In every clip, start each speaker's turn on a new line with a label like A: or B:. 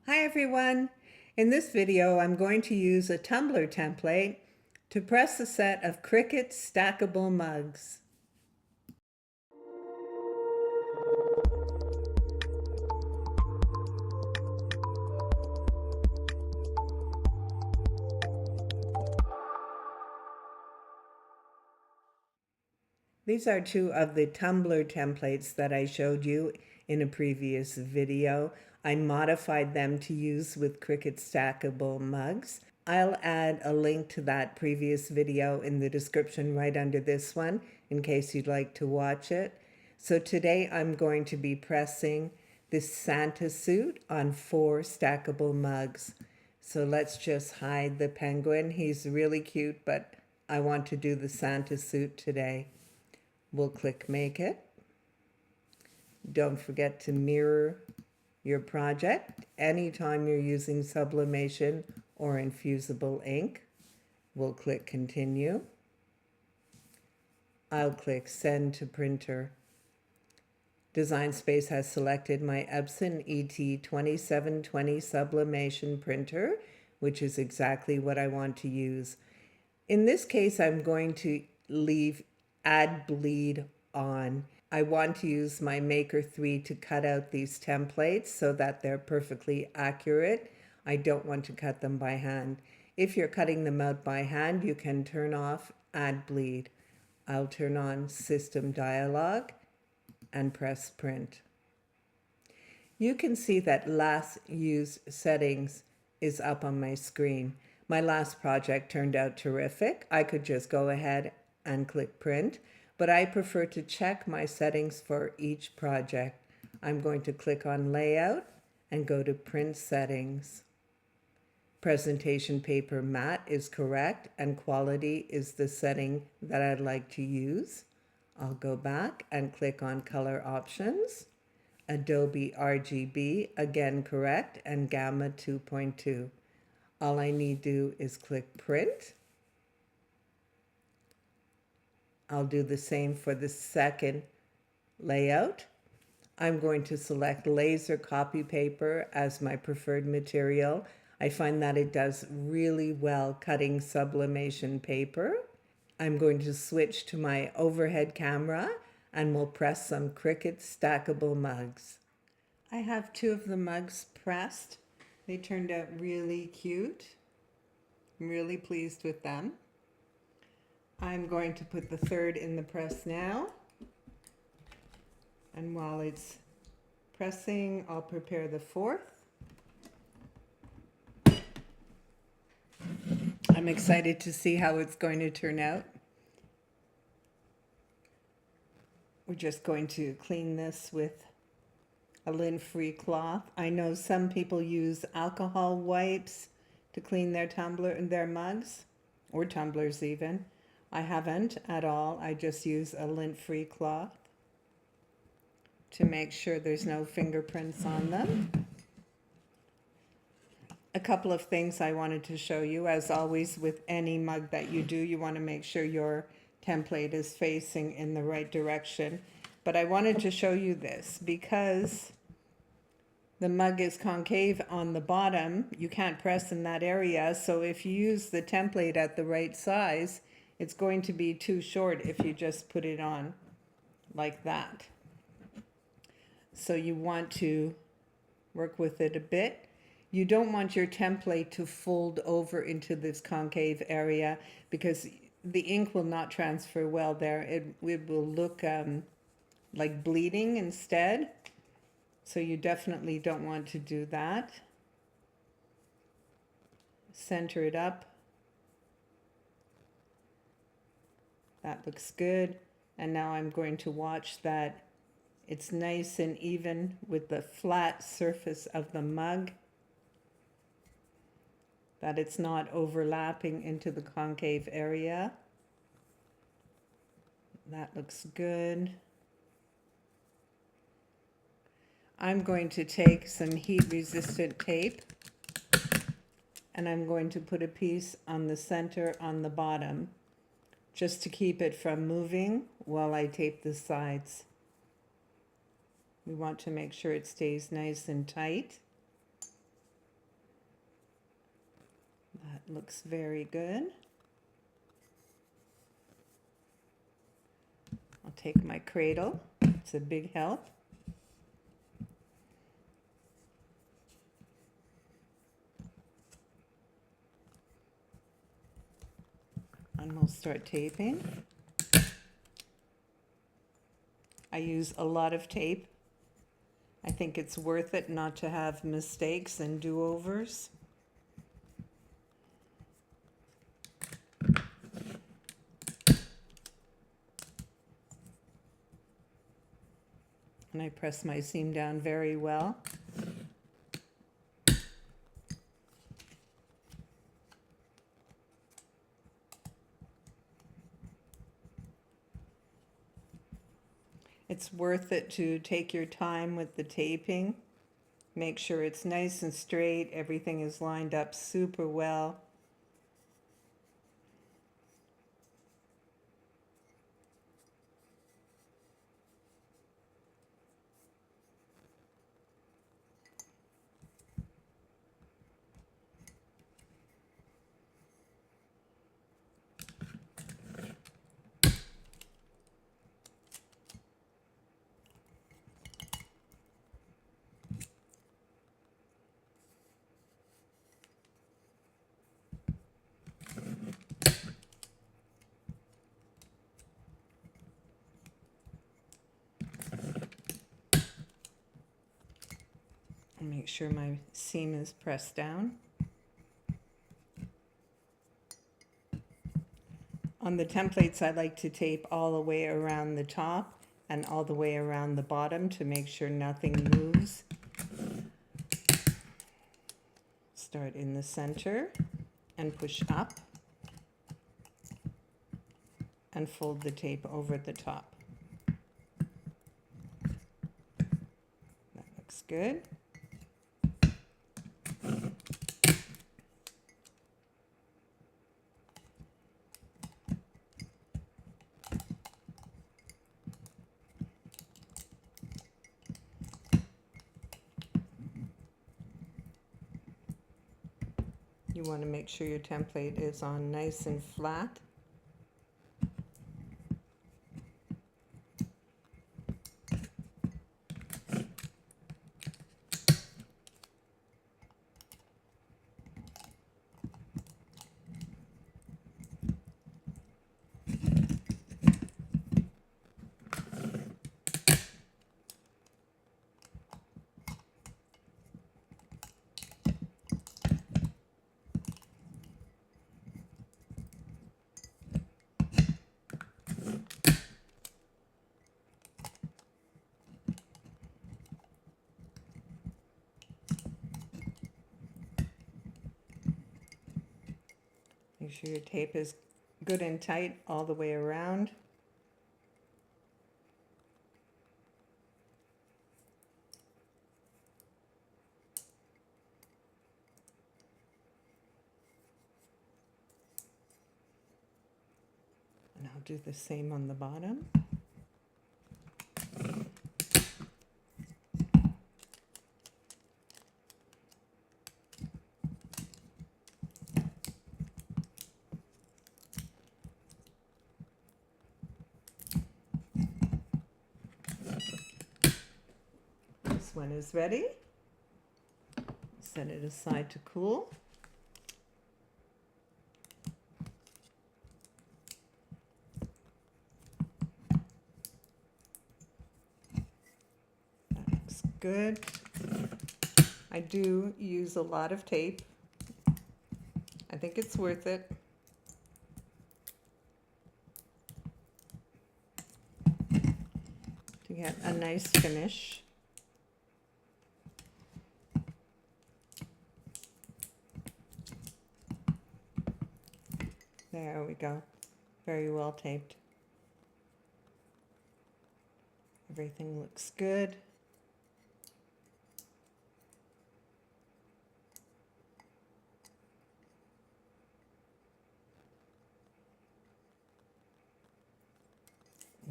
A: Hi everyone! In this video I'm going to use a tumbler template to press a set of Cricut stackable mugs. These are two of the tumbler templates that I showed you in a previous video. I modified them to use with Cricut stackable mugs. I'll add a link to that previous video in the description right under this one in case you'd like to watch it. So today I'm going to be pressing this Santa suit on 4 stackable mugs. So let's just hide the penguin. He's really cute, but I want to do the Santa suit today. We'll click Make It. Don't forget to mirror your project anytime you're using sublimation or infusible ink. We'll click Continue. I'll click Send to Printer. Design Space has selected my Epson ET2720 sublimation printer, which is exactly what I want to use. In this case, I'm going to leave Add Bleed on. I want to use my Maker 3 to cut out these templates so that they're perfectly accurate. I don't want to cut them by hand. If you're cutting them out by hand, you can turn off Add Bleed. I'll turn on System Dialog and press Print. You can see that Last Used Settings is up on my screen. My last project turned out terrific. I could just go ahead and click Print, but I prefer to check my settings for each project. I'm going to click on Layout and go to Print Settings. Presentation Paper Matte is correct and Quality is the setting that I'd like to use. I'll go back and click on Color Options. Adobe RGB, again correct, and Gamma 2.2. All I need to do is click Print. I'll do the same for the second layout. I'm going to select laser copy paper as my preferred material. I find that it does really well cutting sublimation paper. I'm going to switch to my overhead camera and we'll press some Cricut stackable mugs. I have 2 of the mugs pressed. They turned out really cute. I'm really pleased with them. I'm going to put the 3rd in the press now. And while it's pressing, I'll prepare the 4th. I'm excited to see how it's going to turn out. We're just going to clean this with a lint-free cloth. I know some people use alcohol wipes to clean their tumbler and their mugs, or tumblers even. I haven't at all. I just use a lint-free cloth to make sure there's no fingerprints on them. A couple of things I wanted to show you. As always with any mug that you do, you want to make sure your template is facing in the right direction. But I wanted to show you this because the mug is concave on the bottom. You can't press in that area. So if you use the template at the right size, it's going to be too short if you just put it on like that. So you want to work with it a bit. You don't want your template to fold over into this concave area because the ink will not transfer well there. It will look like bleeding instead. So you definitely don't want to do that. Center it up. That looks good. And now I'm going to watch that it's nice and even with the flat surface of the mug, that it's not overlapping into the concave area. That looks good. I'm going to take some heat-resistant tape and I'm going to put a piece on the center on the bottom just to keep it from moving while I tape the sides. We want to make sure it stays nice and tight. That looks very good. I'll take my cradle. It's a big help. And we'll start taping. I use a lot of tape. I think it's worth it not to have mistakes and do-overs. And I press my seam down very well. It's worth it to take your time with the taping. Make sure it's nice and straight, everything is lined up super well. Make sure my seam is pressed down. On the templates, I like to tape all the way around the top and all the way around the bottom to make sure nothing moves. Start in the center and push up and fold the tape over the top. That looks good. You want to make sure your template is on nice and flat. Make sure your tape is good and tight all the way around. And I'll do the same on the bottom. This one is ready. Set it aside to cool. That looks good. I do use a lot of tape. I think it's worth it. To get a nice finish. There we go. Very well taped. Everything looks good.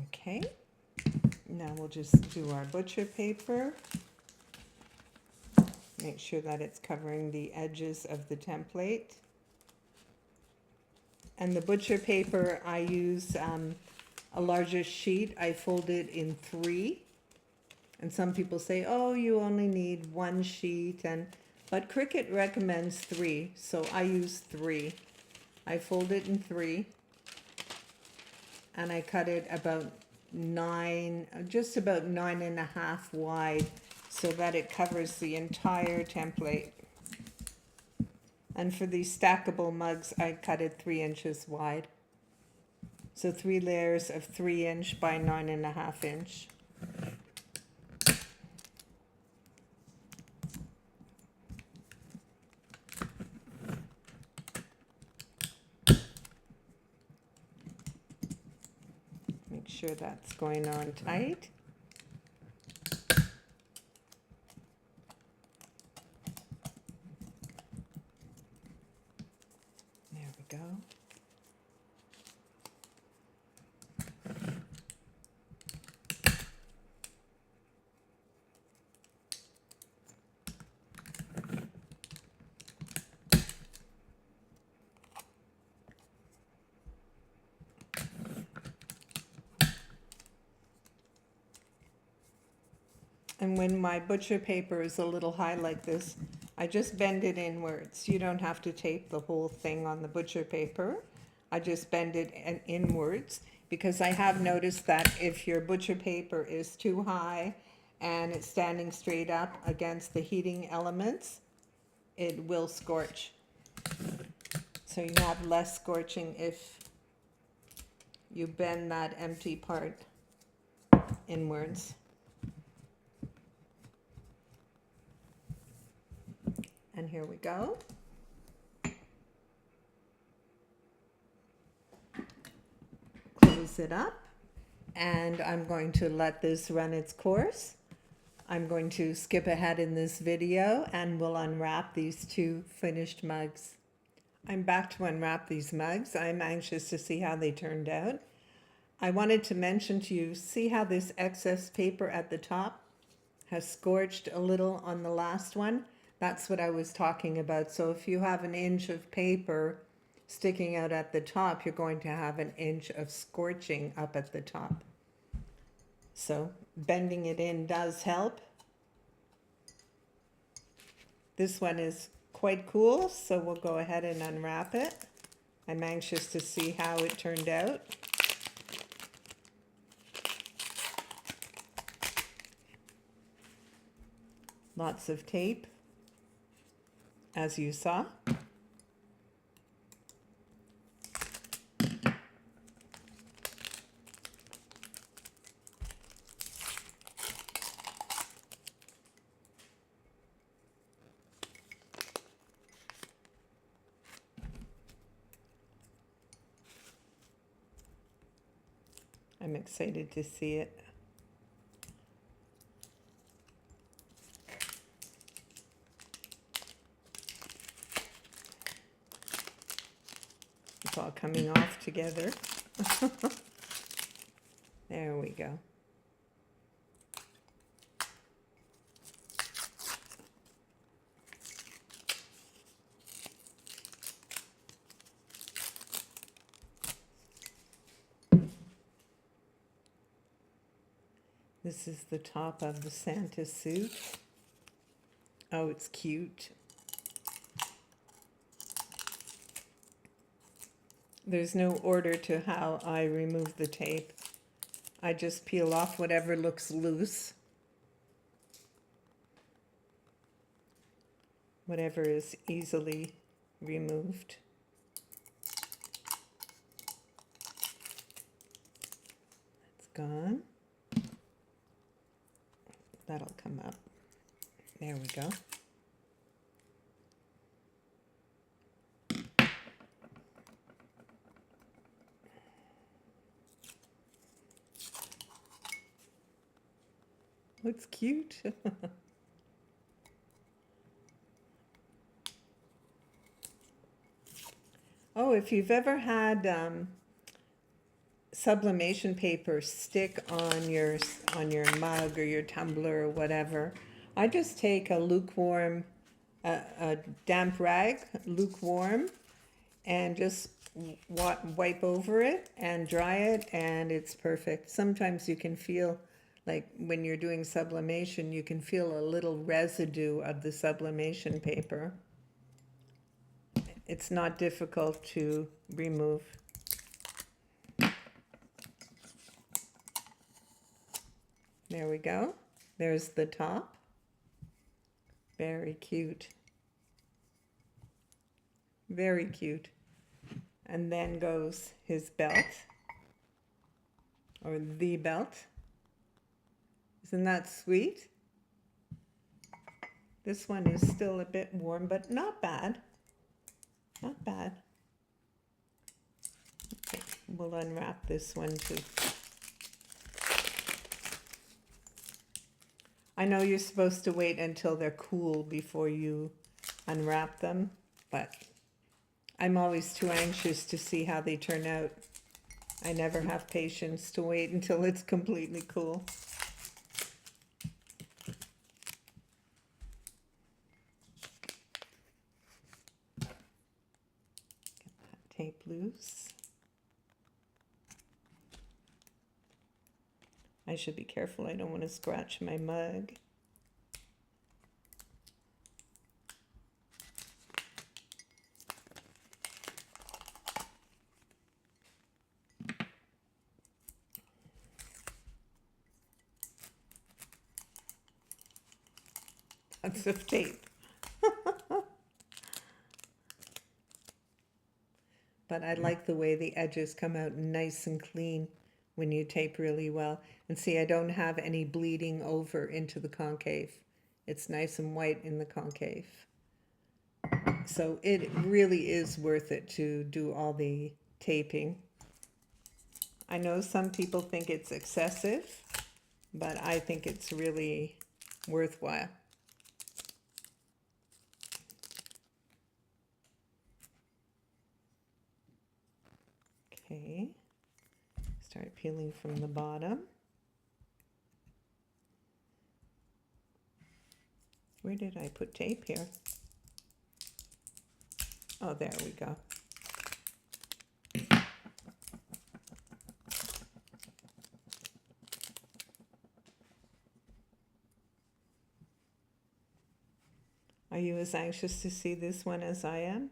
A: Okay. Now we'll just do our butcher paper. Make sure that it's covering the edges of the template. And the butcher paper, I use a larger sheet. I fold it in 3. And some people say, oh, you only need 1 sheet. But Cricut recommends 3, so I use 3. I fold it in 3. And I cut it about 9, just about 9.5 wide, so that it covers the entire template. And for these stackable mugs, I cut it 3 inches wide. So 3 layers of 3-inch by 9.5 inch. Make sure that's going on tight. There we go. And when my butcher paper is a little high like this, I just bend it inwards. You don't have to tape the whole thing on the butcher paper. I just bend it inwards, because I have noticed that if your butcher paper is too high and it's standing straight up against the heating elements, it will scorch. So you have less scorching if you bend that empty part inwards. And here we go. Close it up, and I'm going to let this run its course. I'm going to skip ahead in this video and we'll unwrap these 2 finished mugs. I'm back to unwrap these mugs. I'm anxious to see how they turned out. I wanted to mention to you, see how this excess paper at the top has scorched a little on the last one? That's what I was talking about. So if you have 1 inch of paper sticking out at the top, you're going to have 1 inch of scorching up at the top. So bending it in does help. This one is quite cool, so we'll go ahead and unwrap it. I'm anxious to see how it turned out. Lots of tape, as you saw. I'm excited to see it. It's all coming off together. There we go. This is the top of the Santa suit. Oh, it's cute. There's no order to how I remove the tape. I just peel off whatever looks loose. Whatever is easily removed. It's gone. That'll come up. There we go. Looks cute. Oh, if you've ever had sublimation paper stick on your mug or your tumbler or whatever, I just take a lukewarm, a damp rag, lukewarm, and just wipe over it and dry it, and it's perfect. Sometimes you can feel, like when you're doing sublimation, you can feel a little residue of the sublimation paper. It's not difficult to remove. There we go. There's the top. Very cute. Very cute. And then goes his belt, or the belt. Isn't that sweet? This one is still a bit warm, but not bad. Not bad. Okay, we'll unwrap this one too. I know you're supposed to wait until they're cool before you unwrap them, but I'm always too anxious to see how they turn out. I never have patience to wait until it's completely cool. Get that tape loose. I should be careful, I don't want to scratch my mug. Lots of tape. But I like the way the edges come out nice and clean when you tape really well. And see, I don't have any bleeding over into the concave. It's nice and white in the concave. So it really is worth it to do all the taping. I know some people think it's excessive, but I think it's really worthwhile. Okay, start peeling from the bottom. Where did I put tape here? Oh, there we go. Are you as anxious to see this one as I am?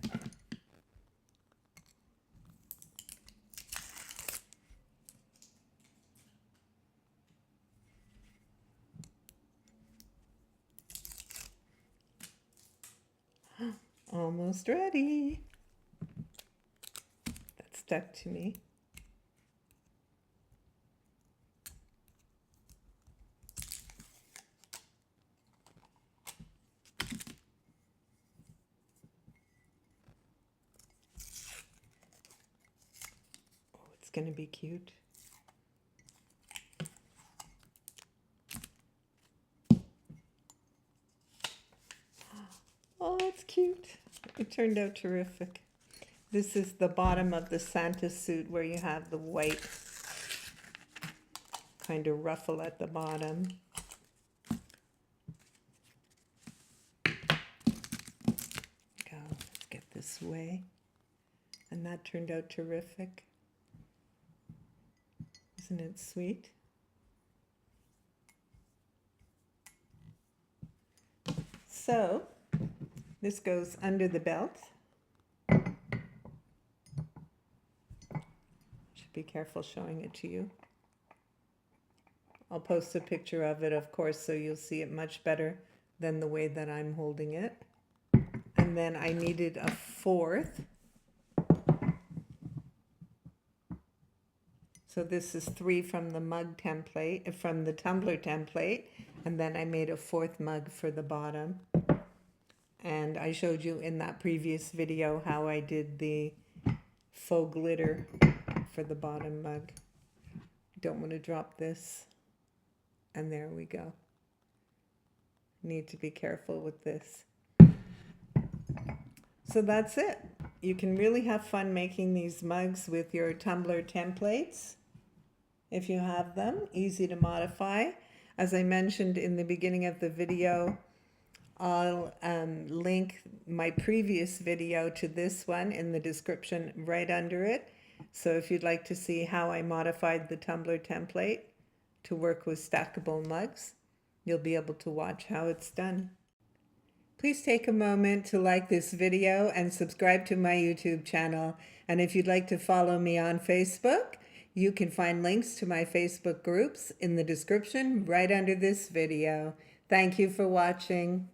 A: Almost ready. That stuck to me. Oh, it's going to be cute. Oh, it's cute. It turned out terrific. This is the bottom of the Santa suit where you have the white kind of ruffle at the bottom. Go. Let's get this way. And that turned out terrific. Isn't it sweet? So, this goes under the belt. Should be careful showing it to you. I'll post a picture of it, of course, so you'll see it much better than the way that I'm holding it. And then I needed a fourth. So this is 3 from the mug template, from the tumbler template, and then I made a 4th mug for the bottom. And I showed you in that previous video how I did the faux glitter for the bottom mug. Don't want to drop this. And there we go. Need to be careful with this. So that's it. You can really have fun making these mugs with your tumbler templates. If you have them, easy to modify. As I mentioned in the beginning of the video, I'll link my previous video to this one in the description right under it. So if you'd like to see how I modified the tumbler template to work with stackable mugs, you'll be able to watch how it's done. Please take a moment to like this video and subscribe to my YouTube channel. And if you'd like to follow me on Facebook, you can find links to my Facebook groups in the description right under this video. Thank you for watching.